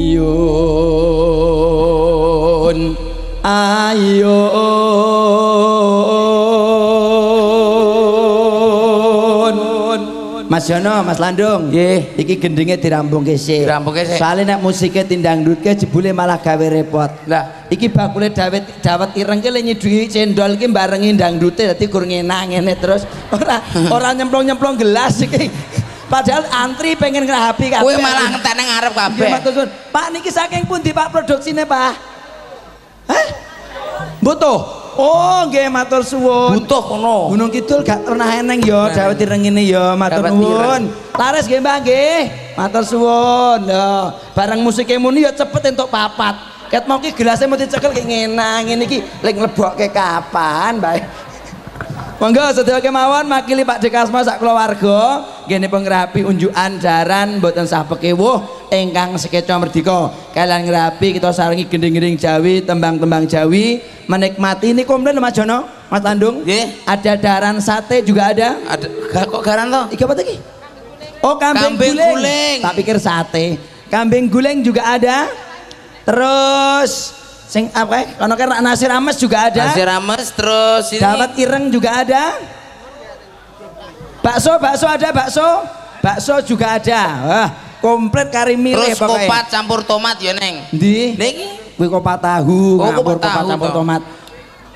Yun ayun Mas Jono, Mas Landung, nggih, iki gendenge dirampungke sik. Dirampungke sik. Soale nek musike tindang ndutke jebule malah gawe repot. Lah, iki bakule dawet ireng ki le nyidui cendol ki barengi ndangdute dadi gur ngenang ngene terus ora nyemplung-nyemplung gelas iki. Padahal antri pengen ngerahapi kabeh. kowe malah ngentekne ngarep kabeh. Pak niki saking pundi Pak produksine Pak? Hah? Butuh. Oh, nggih matur suwun. Butuh kono. Gunung Kidul gak pernah eneng ya dawet ireng ngene ya, matur nuwun. Laris nggih Mbah nggih. Matur suwun. Ya, bareng musike muni ya cepet entuk papat. Ket mau ki gelasnya mau dicekel kayak ngenang ngene iki lek nglebokke kapan, Mbah. Monggo sedaya kemawon makili Pak Dekasma sak keluarga nggih pengrapi unjukan jaran mboten sah pekewuh ingkang sekeca merdika kalian ngerapi kita saringi gending-gending Jawi tembang-tembang Jawi menikmati ini komplain Mas Jono Mas Landung ada daran sate juga ada kok garan toh iki apa tadi oh kambing guling tak pikir sate kambing guling juga ada terus sing apa kono kan nasi rames juga ada nasi rames terus ini dapat ireng juga ada bakso ada bakso juga ada wah komplit kari milih terus pokoknya kopat campur tomat ya neng di kuwi kopat tahu kopat campur tomat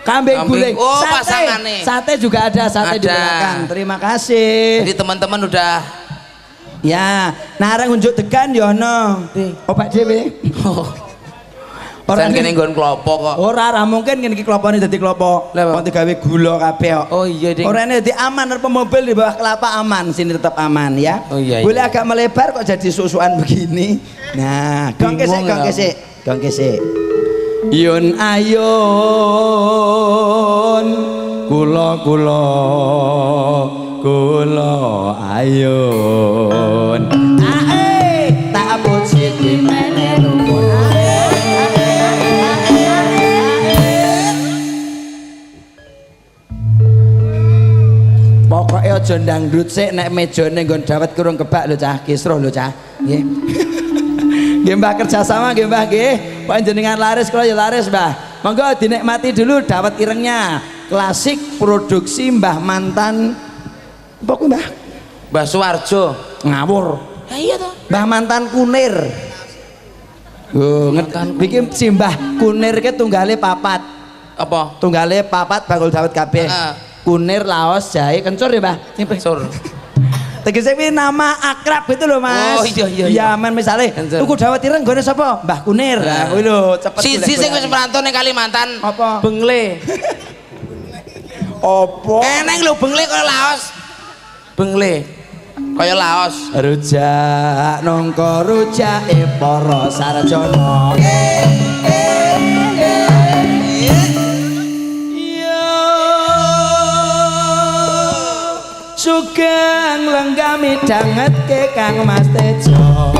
kambing guling oh sate. pasangane sate juga ada sate di belakang terima kasih jadi teman-teman udah ya narang unjuk degan ya ono opak dhewe orang kene nggon klopo kok. Ora mungkin kene iki klopone dadi klopo. Kok digawe gula kabeh kok. Oh iya, Ding. Orane dadi aman arep mobil di bawah kelapa aman, sini tetap aman ya. Oh iya. Boleh agak melebar kok jadi susuan begini. Nah, gong kesik. Yun ayun kula ayun. Ae tak puji dimene rumun. Pokoknya aja ndangdut sik nek mejane nggon dawet kurung kebak lho cah kisruh lho cah nggih nggih Mbah kerjasama nggih Mbah nggih panjenengan laris kula ya laris Mbah monggo dinikmati dulu dawet irengnya klasik produksi Mbah Mantan apa kuwi Mbah Suwarjo ngawur ya iya toh Mbah Mantan Kunir oh ngerti si Mbah Kunir ke tunggale papat apa tunggale papat bakul dawet kabeh Kunir, Laos, Jahe, Kencur ya Mbah? Kencur Tegese kuwi nama akrab itu loh Mas. Oh iya. Ya men misale tuku dawet ireng nggone sapa? Mbah Kunir. Lah kuwi lho cepet. Siji sing wis merantau ning Kalimantan. Apa? Bengle. Apa? Eneng lho bengle kaya Laos. Bengle. Kaya Laos. Rujak nongko rujake para sarjana. Sugeng lenggami dangetke Kang Mas Tejo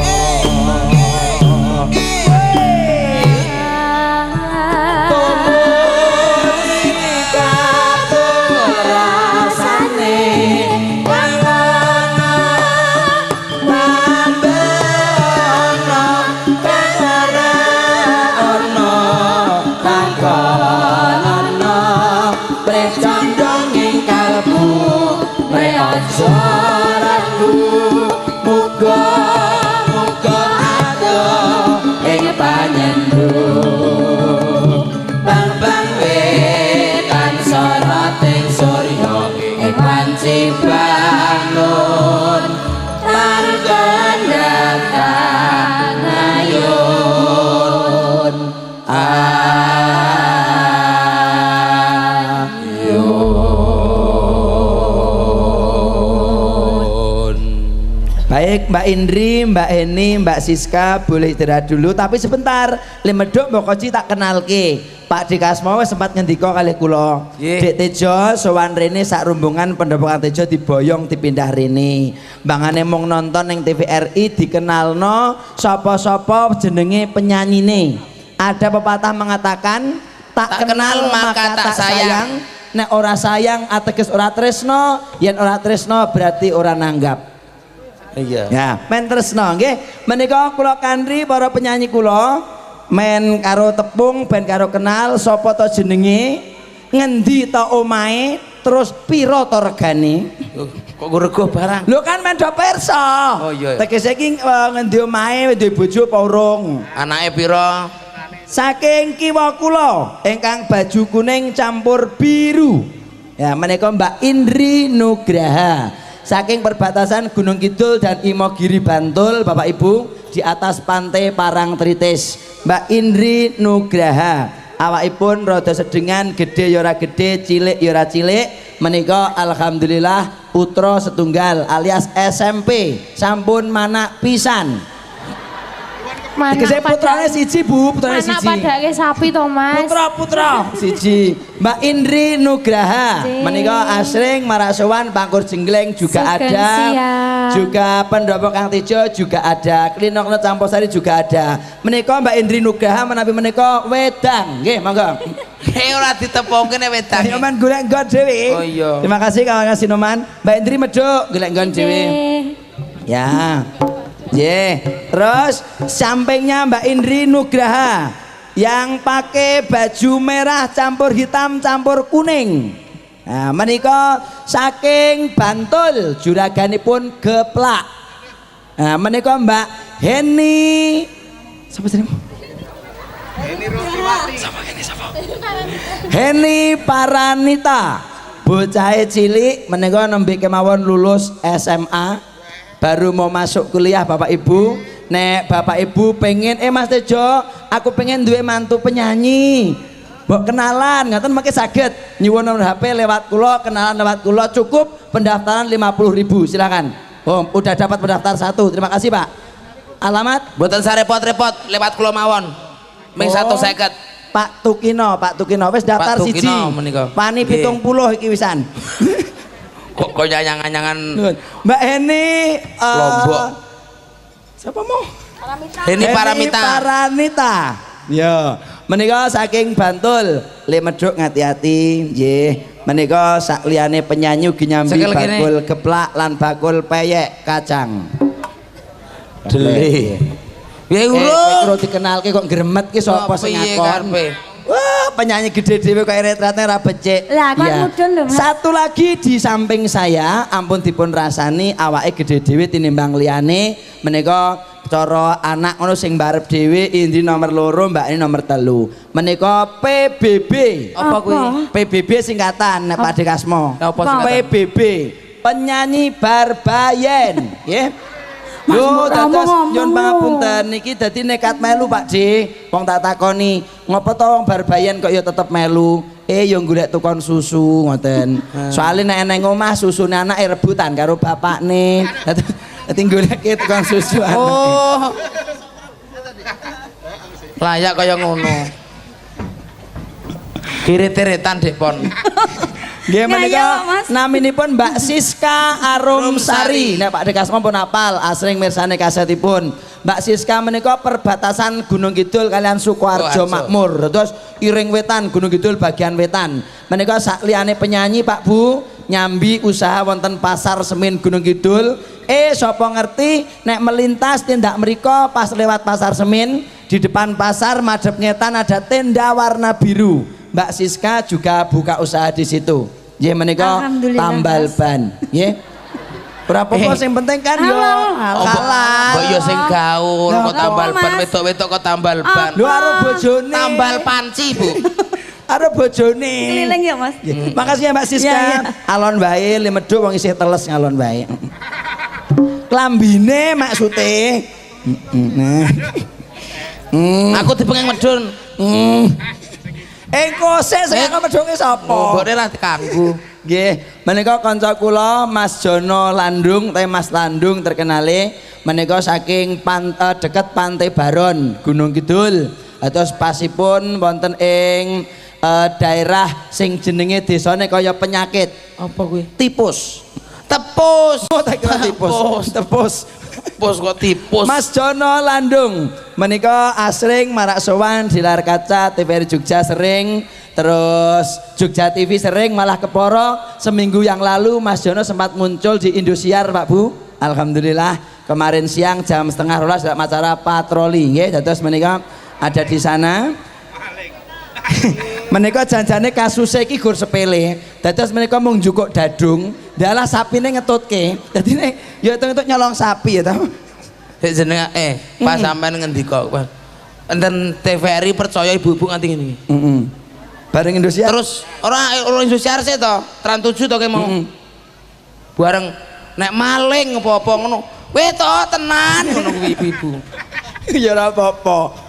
bangun tergendak ayun Baik Mbak Indri, Mbak Eni, Mbak Siska boleh istirahat dulu tapi sebentar lemedok Mbok Koji tak kenalke Pak Dekasma wis sempat ngendika kalih kula Dek Tejo sowan rene sak rombongan pendopokan Tejo diboyong dipindah rene mbangane mung nonton ning TVRI dikenalno sapa-sapa jenenge penyanyine ada pepatah mengatakan tak kenal maka tak sayang nek ora sayang ateges ora tresno yen ora tresno berarti ora nanggap Iya. Ya, men tresno nggih. Menika kula kandri para penyanyi kula men karo tepung ben karo kenal sapa to jenenge, ngendi to omahe, terus pira to regane. Kok rego barang? Lho kan men do pirsa. Oh iya. Tegese iki ngendi omahe duwe bojo apa urung? Anake pira? Saking kiwa kula ingkang baju kuning campur biru. Ya menika Mbak Indri Nugraha. Saking perbatasan Gunung Kidul dan Imogiri Bantul, Bapak Ibu, di atas pantai Parangtritis. Mbak Indri Nugraha. Awakipun rada sedengan, gede ya ora gede, cilik ya ora cilik. Menika alhamdulillah putra setunggal alias SMP. Sampun manak pisan. Tegese putrane siji Bu, putrane siji. Mana padake sapi to Mas? Putra siji. Mbak Indri Nugraha menika asring marak sowan Pangkur Jenggleng juga Sugeng ada. siap. Juga Pendopo Kang Tejo juga ada. Klinokno Camposari juga ada. Menika Mbak Indri Nugraha menawi menika wedang. Nggih, monggo. Ora ditepungke nek wedang. Ayo man golek nggon dhewe. Oh iya. Terima kasih kawan Sinoman. Mbak Indri medhuk golek nggon dhewe. Ya. Terus sampingnya Mbak Indri Nugraha yang pakai baju merah campur hitam campur kuning. Nah, menika saking Bantul juraganipun geplak. Nah, menika Mbak Heni. Siapa jenenge? Heni Paranita. Bocahe cilik menika nembe kemawon lulus SMA. Baru mau masuk kuliah Bapak Ibu. Nek Bapak Ibu pengen Mas Tejo, aku pengen duwe mantu penyanyi. Mbok kenalan, ngaten mengke saged nyuwun nomor HP lewat kula, kenalan lewat kula, cukup pendaftaran 50.000. Silakan. Oh, udah dapat pendaftar 1. Terima kasih, Pak. Alamat? Mboten sarepot-repot lewat kula mawon. Ming 150. Pak Tukino wis daftar Pak siji. Tukino menika. Pani Nggih. 70 iki wisan. Kok nyangan-nyangan Mbak Heni Lombok. Siapa mau? Heni Paramita. Paranita. Ya, menika saking Bantul. Le medhuk ngati-ati nggih. Menika sak liyane penyanyi ugi nyambi Sekel kene. bakul geplak lan bakul peyek kacang. Dele. Ya Kowe urung. karo dikenalke kok gremet ki sapa sing Piye ngakon? karepe? Wah, penyanyi gede dhewe kok retratnya ra becik. Lah, kan Ya. mudun lho, Mas. Satu lagi di samping saya, ampun dipun rasani awake gede dhewe tinimbang liyane. Menika cara anak ngono sing mbarep dhewe Indri nomor 2, Mbak Ini nomor 3. Menika PBB. Apa kuwi? PBB singkatan nek Pak Dekasmo. Apa singkatan? PBB. Penyanyi Barbayen, nggih. Lho, dados nyuwun pangapunten niki dadi nekat melu Pak D. Wong tak takoni, ngopo to wong Barbayen kok ya tetep melu? Ya golek tukon susu ngoten. Soale nek nang omah susune anake rebutan karo bapakne. Dadi goleke tukon susu. Oh. Layak kaya ngono. Kirit-kiritan Dek Pon. Nggih menika Ya, Mas. naminipun Mbak Siska Arumsari. Nek Pak Dekasmo pun apal asring mirsani kasetipun. Mbak Siska menika perbatasan Gunung Kidul kalian Sukoharjo Sukoharjo. Makmur. Terus Iring Wetan Gunung Kidul bagian wetan. Menika sakliyane penyanyi Pak Bu nyambi usaha wonten Pasar Semin Gunung Kidul. Sapa ngerti nek melintas tindak mriko pas lewat Pasar Semin di depan pasar madhep ngetan ada tenda warna biru. Mbak Siska juga buka usaha di situ. Nggih menika Alhamdulillah, tambal Mas. ban. Nggih. Ora apa-apa sing penting kan yo halal. Mbok yo sing gaul Lah, kok tambal Mas. ban, wedok-wedok kok tambal ban. Lho karo bojone. Tambal panci, Bu. Karo bojone. Keliling ya Mas. Nggih. Makasih ya Mbak Siska. Ya, ya. Alon wae le medhuk wong isih teles ngalon wae. Klambine maksude. Nah. Aku dipenging medun. Engko sik sing kok medhunge sapa? Mbokne ra dikanggu. Nggih, menika kanca kula Mas Jono Landung, Mas Landung terkenale menika saking deket Pantai Baron, Gunung Kidul. Terus pasipun wonten ing daerah sing jenenge desane kaya penyakit. Apa kuwi? Tipus. Tepus. Oh, tak kira tipus. Tepus. Tipus kok tipus. Mas Jono Landung menika asring marak sowan di layar kaca TVRI Jogja sering, terus Jogja TV sering, malah keporo seminggu yang lalu Mas Jono sempat muncul di Indosiar Pak Bu. Alhamdulillah kemarin siang jam 11:30 dalam acara patroli nggih dados menika ada di sana. Menika janjane kasusnya iki gur sepele. Dados menika mung njukuk dadung, dalah sapine ngetutke. Dadine ya itu nyolong sapi ya ta. Jenenge pas sampean ngendika enten TVRI percaya ibu-ibu nganti ngene iki. Bareng Indosiar. Terus orang Indosiar sih to, Trans 7 to mau. Bareng nek maling apa-apa ngono. Weh to tenan ngono kuwi ibu-ibu. Ya ora apa-apa.